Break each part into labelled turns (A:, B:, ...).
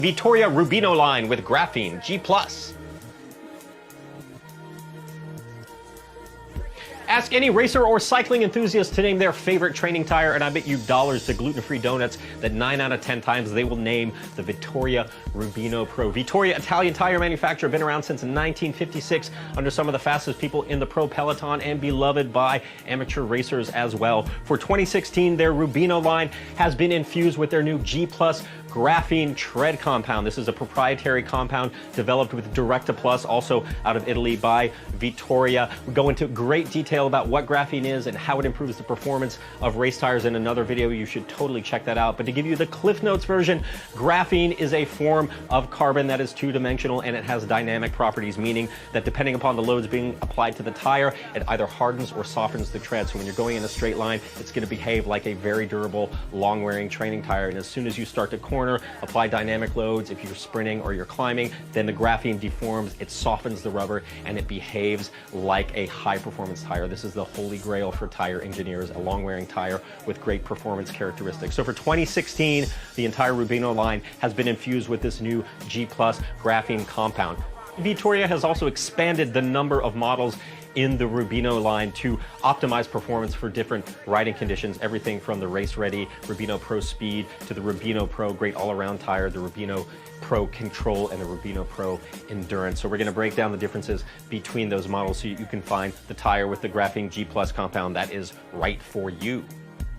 A: Vittoria Rubino line with graphene G+. Ask any racer or cycling enthusiast to name their favorite training tire, and I bet you dollars to gluten-free donuts that 9 out of 10 times they will name the Vittoria Rubino Pro. Vittoria, Italian tire manufacturer, been around since 1956 under some of the fastest people in the pro peloton and beloved by amateur racers as well. For 2016, their Rubino line has been infused with their new G+ graphene tread compound. This is a proprietary compound developed with Direct2Plus, also out of Italy by Vittoria. We go into great detail about what graphene is and how it improves the performance of race tires in another video. You should totally check that out. But to give you the Cliff Notes version, graphene is a form of carbon that is two-dimensional and it has dynamic properties, meaning that depending upon the loads being applied to the tire, it either hardens or softens the tread. So when you're going in a straight line, it's going to behave like a very durable, long-wearing training tire. And as soon as you start to corner, apply dynamic loads, if you're sprinting or you're climbing, then the graphene deforms, it softens the rubber, and it behaves like a high-performance tire. This is the holy grail for tire engineers, a long-wearing tire with great performance characteristics. So for 2016, the entire Rubino line has been infused with this new G+ graphene compound. Vittoria has also expanded the number of models in the Rubino line to optimize performance for different riding conditions, everything from the race-ready Rubino Pro Speed to the Rubino Pro Great All-Around Tire, the Rubino Pro Control, and the Rubino Pro Endurance. So we're going to break down the differences between those models so you can find the tire with the graphene G+ compound that is right for you.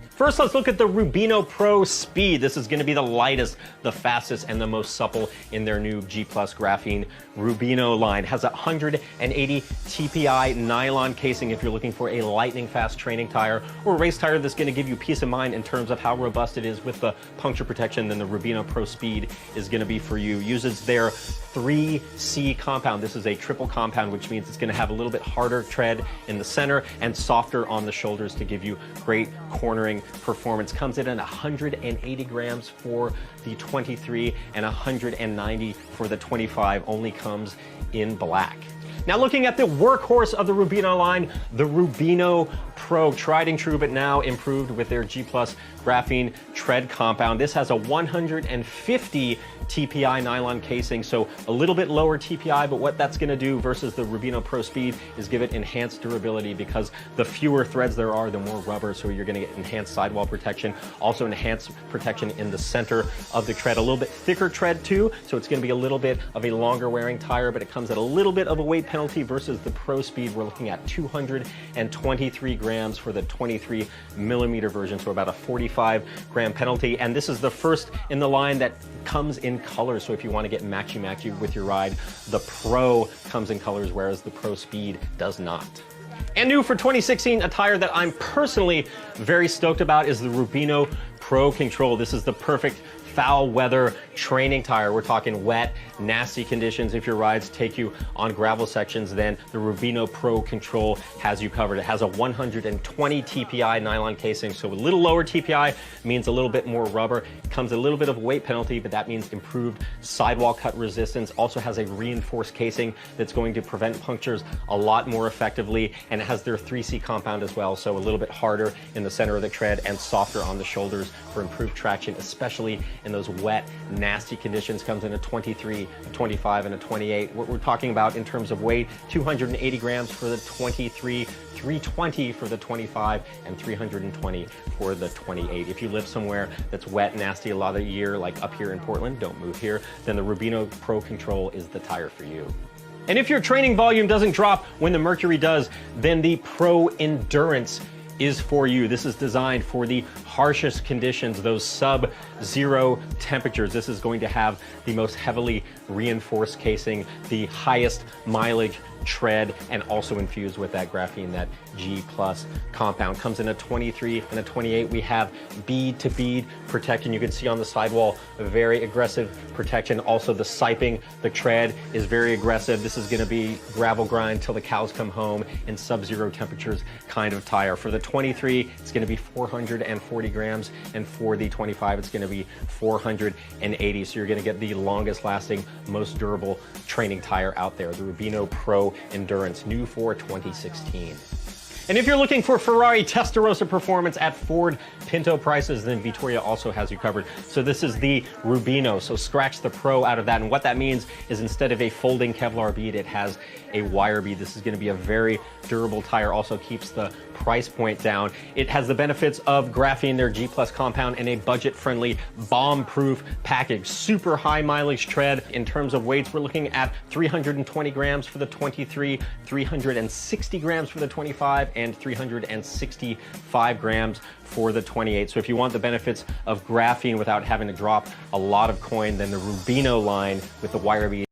A: First, let's look at the Rubino Pro Speed. This is going to be the lightest, the fastest, and the most supple in their new G+ graphene Rubino line. It has a 180 TPI nylon casing if you're looking for a lightning fast training tire or a race tire that's going to give you peace of mind in terms of how robust it is with the puncture protection. Then the Rubino Pro Speed is going to be for you. Uses their 3C compound. This is a triple compound, which means it's going to have a little bit harder tread in the center and softer on the shoulders to give you great cornering performance. Comes in at 180 grams for the 23 and 190 for the 25. Only comes in black. Now looking at the workhorse of the Rubino line, the Rubino Pro, tried and true, but now improved with their G+ graphene tread compound. This has a 150 TPI nylon casing, so a little bit lower TPI, but what that's going to do versus the Rubino Pro Speed is give it enhanced durability, because the fewer threads there are, the more rubber, so you're going to get enhanced sidewall protection, also enhanced protection in the center of the tread. A little bit thicker tread too, so it's going to be a little bit of a longer wearing tire, but it comes at a little bit of a weight penalty versus the Pro Speed. We're looking at 223 grams for the 23 millimeter version, so about a 45 gram penalty. And this is the first in the line that comes in colors, so if you want to get matchy-matchy with your ride, the Pro comes in colors, whereas the Pro Speed does not. And new for 2016, a tire that I'm personally very stoked about is the Rubino Pro Control. This is the perfect foul weather training tire. We're talking wet, nasty conditions. If your rides take you on gravel sections, then the Rubino Pro Control has you covered. It has a 120 TPI nylon casing, so a little lower TPI means a little bit more rubber. It comes a little bit of a weight penalty, but that means improved sidewall cut resistance. Also has a reinforced casing that's going to prevent punctures a lot more effectively, and it has their 3C compound as well, so a little bit harder in the center of the tread and softer on the shoulders for improved traction, especially in those wet, nasty conditions. Comes in a 23, a 25, and a 28. What we're talking about in terms of weight, 280 grams for the 23, 320 for the 25, and 320 for the 28. If you live somewhere that's wet, nasty a lot of the year, like up here in Portland, don't move here, then the Rubino Pro Control is the tire for you. And if your training volume doesn't drop when the mercury does, then the Pro Endurance is for you. This is designed for the harshest conditions, those sub-zero temperatures. This is going to have the most heavily reinforced casing, the highest mileage tread, and also infused with that graphene, that G+ compound. Comes in a 23 and a 28. We have bead-to-bead protection. You can see on the sidewall, a very aggressive protection. Also the siping, the tread is very aggressive. This is going to be gravel grind till the cows come home in sub-zero temperatures kind of tire. For the 23, it's going to be 440 grams, and for the 25, it's going to be 480. So you're going to get the longest lasting, most durable training tire out there, the Rubino Pro Endurance, new for 2016. And if you're looking for Ferrari Testarossa performance at Ford Pinto prices, then Vittoria also has you covered. So this is the Rubino, so scratch the Pro out of that. And what that means is instead of a folding Kevlar bead, it has a wire bead. This is going to be a very durable tire, also keeps the price point down. It has the benefits of graphene, their G+ compound, and a budget-friendly, bomb-proof package. Super high mileage tread. In terms of weights, we're looking at 320 grams for the 23, 360 grams for the 25, and 365 grams for the 28. So if you want the benefits of graphene without having to drop a lot of coin, then the Rubino line with the wire bead